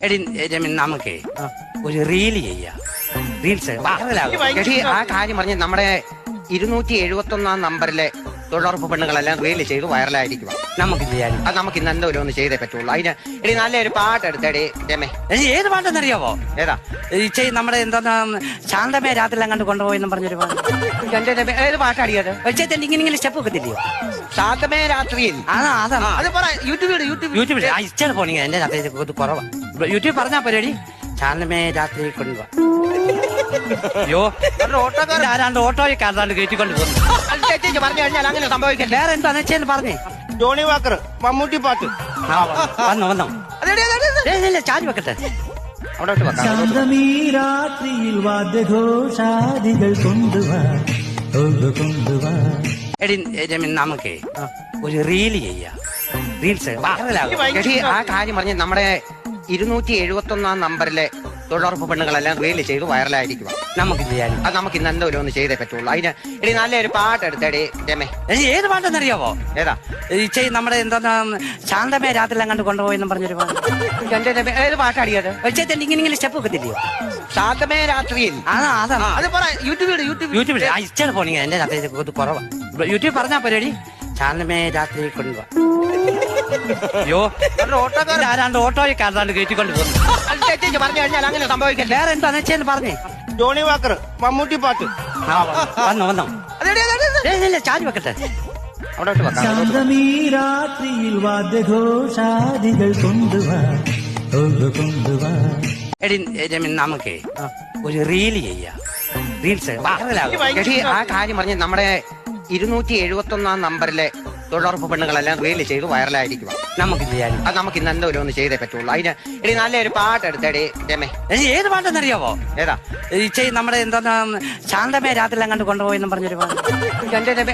എടി രമൻ നമുക്ക് ഒരു റീല് ചെയ്യാം. റീൽസ് എടി ആ കാര്യം പറഞ്ഞ് നമ്മുടെ 271 നമ്പറിലെ തൊഴിലുറപ്പ് പെണ്ണുങ്ങളെല്ലാം റീല് ചെയ്ത് വൈറലായിരിക്കുക. നമുക്ക് ചെയ്യാൻ. അത് നമുക്ക് ഇന്ന് എന്തോലും ഒന്ന് ചെയ്തേ പറ്റുള്ളൂ. അതിന് എടി നല്ലൊരു പാട്ട് എടുത്തേടി രമേ. ഏത് പാട്ടെന്നറിയാവോ? ഏതാ നമ്മുടെ എന്താ ശാന്തമേ രാത്രിയെല്ലാം കണ്ട് കൊണ്ടുപോയെന്നും പറഞ്ഞൊരു പാട്ട്. എന്റെ രമേ ഏത് പാട്ടാടിയത്? ഇങ്ങനെ സ്റ്റെപ്പ് വെക്കത്തില്ലയോ? ശാന്തമേ രാത്രിയിൽ. അതാണ് അത് പറ യൂട്യൂബിൽ യൂട്യൂബിൽ ഇഷ്ടം പോണെങ്കിൽ എന്റെ രാത്രി കുറവാ. യൂട്യൂബ് പറഞ്ഞാ പോരടി ശാന്തമേ രാത്രി കൊണ്ടുപോവാ. അയ്യോ ഓട്ടോക്കാരൻ ആരാണ്ട് ഓട്ടോയിൽ കാർത്താണ്ട് കയറ്റിക്കൊണ്ട് പോകുന്നു. പറഞ്ഞു കഴിഞ്ഞാൽ അങ്ങനെ സംഭവിക്കല്ലേ. വേറെ എന്താന്ന് വെച്ചാൽ പറഞ്ഞേ. ജോണി വാക്കർ മമ്മൂട്ടി പാട്ട്. വന്നോ ചാരി വെക്കട്ടെ. അവിടെ വെക്കാം. ശാന്തമീ രാത്രിയിൽ വാദ്യഘോഷാദികൾ കൊണ്ടുവാ കൊണ്ടുവാ. എടി രമൻ നമുക്ക് ഒരു റീല് ചെയ്യാം. റീൽസ് എടി ആ കാര്യം പറഞ്ഞ് നമ്മുടെ 271 നമ്പറിലെ തൊഴിലുറപ്പ് പെണ്ണുങ്ങളെല്ലാം റീല് ചെയ്ത് വൈറലായിരിക്കുക. നമുക്ക് ചെയ്യാൻ. അത് നമുക്ക് ഇന്ന് എന്തോലും ഒന്ന് ചെയ്തേ പറ്റുള്ളൂ. അതിന് എടി നല്ലൊരു പാട്ട് എടുത്തേടി രമേ. ഏത് പാട്ടെന്നറിയാവോ? ഏതാ നമ്മുടെ എന്താ ശാന്തമേ രാത്രിയെല്ലാം കണ്ട് കൊണ്ടുപോയെന്നും പറഞ്ഞൊരു പാട്ട്. എന്റെ രമേ ഏത് പാട്ടാടിയത്? ഇങ്ങനെ സ്റ്റെപ്പ് വെക്കത്തില്ലയോ? ശാന്തമേ രാത്രിയിൽ. അതാണ് അത് പറ യൂട്യൂബിൽ യൂട്യൂബിൽ ഇഷ്ടം പോണെങ്കിൽ എന്റെ രാത്രി കുറവാ. യൂട്യൂബ് പറഞ്ഞാ പോരടി ശാന്തമേ രാത്രി കൊണ്ടുപോവാ. അയ്യോ ഓട്ടോക്കാരൻ ആരാണ്ട് ഓട്ടോയിൽ കാർത്താണ്ട് കയറ്റിക്കൊണ്ട് പോകുന്നു. പറഞ്ഞു കഴിഞ്ഞാൽ അങ്ങനെ സംഭവിക്കല്ലേ. വേറെ എന്താന്ന് വെച്ചാൽ പറഞ്ഞേ. ജോണി വാക്കർ മമ്മൂട്ടി പാട്ട്. വന്നോ ചാരി വെക്കട്ടെ. അവിടെ വെക്കാം. ശാന്തമീ രാത്രിയിൽ വാദ്യഘോഷാദികൾ കൊണ്ടുവാ കൊണ്ടുവാ. എടി രമൻ നമുക്ക് ഒരു റീല് ചെയ്യാം. റീൽസ് എടി ആ കാര്യം പറഞ്ഞ് നമ്മുടെ 271 നമ്പറിലെ തൊഴിലുറപ്പ് പെണ്ണുങ്ങളെല്ലാം റീല് ചെയ്ത് വൈറലായിരിക്കുക. നമുക്ക് ചെയ്യാൻ. അത് നമുക്ക് ഇന്ന് എന്തോലും ഒന്ന് ചെയ്തേ പറ്റുള്ളൂ. അതിന് എടി നല്ലൊരു പാട്ട് എടുത്തേടി രമേ. ഏത് പാട്ടെന്നറിയാവോ? ഏതാ നമ്മുടെ എന്താ ശാന്തമേ രാത്രിയെല്ലാം കണ്ട് കൊണ്ടുപോയെന്നും പറഞ്ഞൊരു പാട്ട്. എന്റെ രമേ